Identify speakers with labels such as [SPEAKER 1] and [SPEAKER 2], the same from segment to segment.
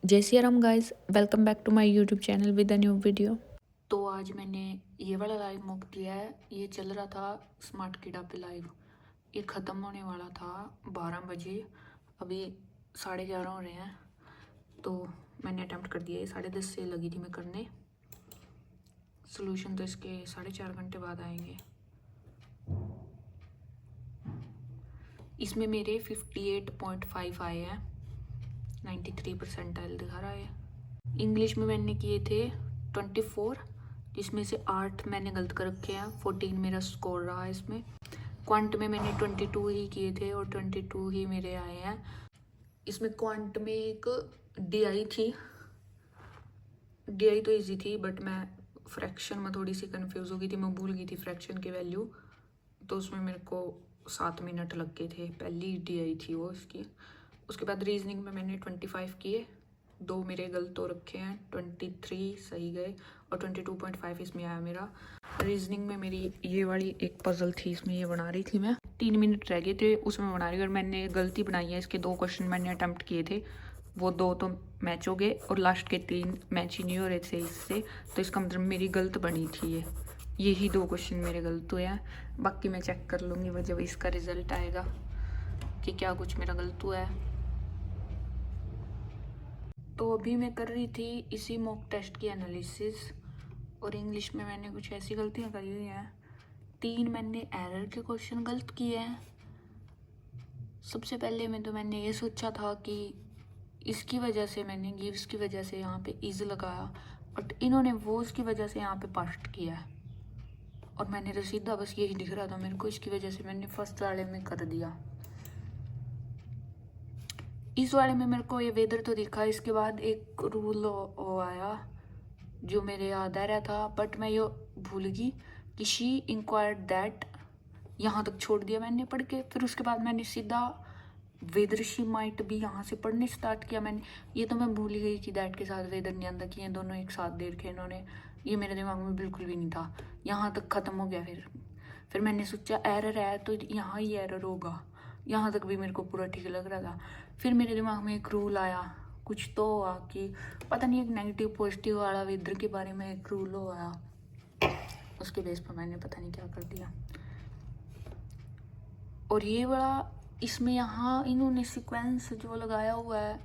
[SPEAKER 1] जय Siya Ram guys, welcome back to my YouTube channel with a new video. तो आज मैंने ये वाला लाइव मॉक दिया है। ये चल रहा था स्मार्ट किडा पे लाइव। ये ख़त्म होने वाला था 12 बजे। अभी 11:30 हो रहे हैं, तो मैंने अटैम्प्ट कर दिया। ये 10:30 से लगी थी मैं करने। सोल्यूशन तो इसके 4.5 घंटे बाद आएंगे। इसमें मेरे 58.5 आए हैं, 93 परसेंटाइल दिखा रहा है। इंग्लिश में मैंने किए थे 24, जिसमें से 8 मैंने गलत कर रखे हैं। 14 मेरा स्कोर रहा है इसमें। क्वांट में मैंने 22 ही किए थे और 22 ही मेरे आए हैं। इसमें क्वांट में एक डीआई थी। डीआई तो इजी थी, बट मैं फ्रैक्शन में थोड़ी सी कंफ्यूज हो गई थी। मैं भूल गई थी फ्रैक्शन की वैल्यू, तो उसमें मेरे को 7 मिनट लग गए थे। पहली डीआई थी वो इसकी। उसके बाद रीजनिंग में मैंने 25 किए। 2 मेरे गलत हो रखे हैं, 23 सही गए और 22.5 इसमें आया मेरा। रीजनिंग में मेरी ये वाली एक पजल थी, इसमें ये बना रही थी मैं। 3 मिनट रह गए थे उसमें बना रही, और मैंने गलती बनाई है। इसके 2 क्वेश्चन मैंने अटैम्प्ट किए थे, वो 2 तो मैच हो गए और लास्ट के 3 मैच ही नहीं हो रहे थे इससे। तो इसका मतलब मेरी गलत बनी थी ये। यही 2 क्वेश्चन मेरे गलत हुए हैं। बाकी मैं चेक कर लूँगी वो जब इसका रिजल्ट आएगा कि क्या कुछ मेरा गलत हुआ है। तो अभी मैं कर रही थी इसी मॉक टेस्ट की एनालिसिस, और इंग्लिश में मैंने कुछ ऐसी गलतियाँ करी हुई हैं। 3 मैंने एरर के क्वेश्चन गलत किए हैं। सबसे पहले में तो मैंने ये सोचा था कि इसकी वजह से मैंने गिव्स की वजह से यहाँ पे इज लगाया, बट इन्होंने वो उसकी वजह से यहाँ पे पास्ट किया है, और मैंने तो सीधा बस यही दिख रहा था मेरे को। इसकी वजह से मैंने फर्स्ट वाले में कर दिया। इस वाले में मेरे को ये वेदर तो दिखा। इसके बाद एक रूल आया जो मेरे याद आ रहा था, बट मैं ये भूल गई कि शी इंक्वायर्ड दैट। यहाँ तक छोड़ दिया मैंने पढ़ के। फिर उसके बाद मैंने सीधा वेदर शी माइट भी यहाँ से पढ़ने स्टार्ट किया मैंने। ये तो मैं भूल ही गई कि दैट के साथ वेदर नहीं आंदा, कि ये दोनों एक साथ दे रखे इन्होंने। ये मेरे दिमाग में बिल्कुल भी नहीं था। यहाँ तक ख़त्म हो गया। फिर मैंने सोचा एरर है तो यहाँ ही एरर होगा। यहाँ तक भी मेरे को पूरा ठीक लग रहा था। फिर मेरे दिमाग में एक रूल आया, कुछ तो हुआ कि पता नहीं, एक नेगेटिव पॉजिटिव वाला वेदर के बारे में एक रूल आया। उसके बेस पर मैंने पता नहीं क्या कर दिया। और ये वाला इसमें यहाँ इन्होंने सीक्वेंस जो लगाया हुआ है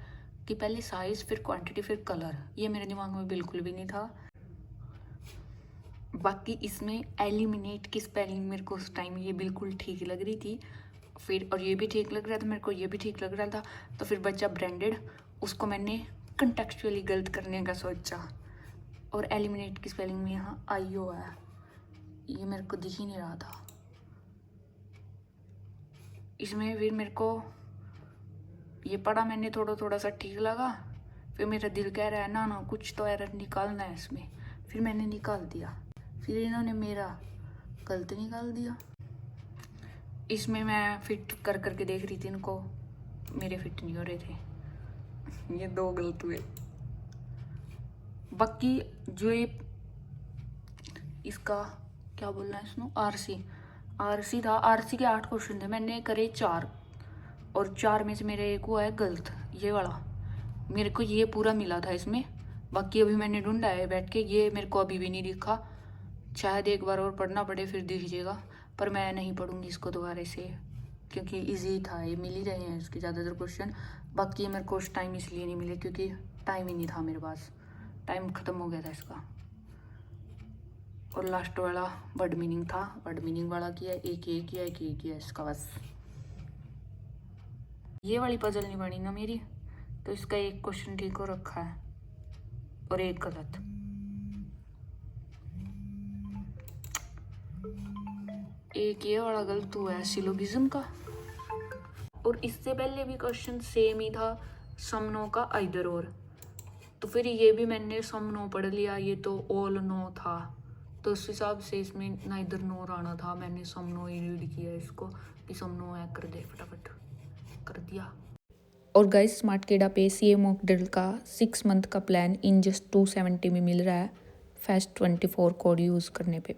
[SPEAKER 1] कि पहले साइज फिर क्वांटिटी फिर कलर, ये मेरे दिमाग में बिल्कुल भी नहीं था। बाकी इसमें एलिमिनेट की स्पेलिंग मेरे को उस टाइम ये बिल्कुल ठीक लग रही थी। फिर और ये भी ठीक लग रहा था मेरे को, ये भी ठीक लग रहा था। तो फिर बच्चा ब्रांडेड, उसको मैंने कंटेक्चुअली गलत करने का सोचा, और एलिमिनेट की स्पेलिंग में यहाँ आईओ है। ये मेरे को दिख ही नहीं रहा था इसमें। फिर मेरे को ये पढ़ा मैंने, थोड़ा थोड़ा सा ठीक लगा। फिर मेरा दिल कह रहा है ना ना कुछ तो एरर निकालना है इसमें। फिर मैंने निकाल दिया। फिर इन्होंने मेरा गलत निकाल दिया। इसमें मैं फिट कर करके देख रही थी इनको, मेरे फिट नहीं हो रहे थे। ये 2 गलत हुए। बाकी जो ये इसका क्या बोलना है इसमें, आरसी था। आरसी के 8 क्वेश्चन थे, मैंने करे 4, और 4 में से मेरे एक हुआ है गलत, ये वाला। मेरे को ये पूरा मिला था इसमें। बाकी अभी मैंने ढूंढा है बैठ के, ये मेरे को अभी भी नहीं दिखा। शायद एक बार और पढ़ना पड़े फिर दिख जाएगा, पर मैं नहीं पढ़ूंगी इसको दोबारा से, क्योंकि इजी था। ये मिल ही रहे हैं इसके ज़्यादातर क्वेश्चन। बाकी ये मेरे को उस टाइम इसलिए नहीं मिले क्योंकि टाइम ही नहीं था मेरे पास, टाइम ख़त्म हो गया था इसका। और लास्ट वाला वर्ड मीनिंग था, वर्ड मीनिंग वाला किया, एक ये किया, एक ये किया इसका बस। ये वाली पजल नहीं बनी ना मेरी, तो इसका एक क्वेश्चन ठीक हो रखा है और एक गलत। एक ये वाला गलत हुआ है सिलोगिज्म का। और इससे पहले भी क्वेश्चन सेम ही था, सम नो का आइदर और। तो फिर ये भी मैंने सम नो पढ़ लिया, ये तो ऑल नो था। तो उस हिसाब से इसमें नाइदर नोर आना था। मैंने सम नो ही रीड किया इसको कि सम नो है, कर दे, फटाफट कर दिया। और गाइस स्मार्ट किडा पे सीए मॉक ड्रिल का 6 मंथ का प्लान इन जस्ट 270 में मिल रहा है, फेस्ट 24 कोड यूज़ करने पे।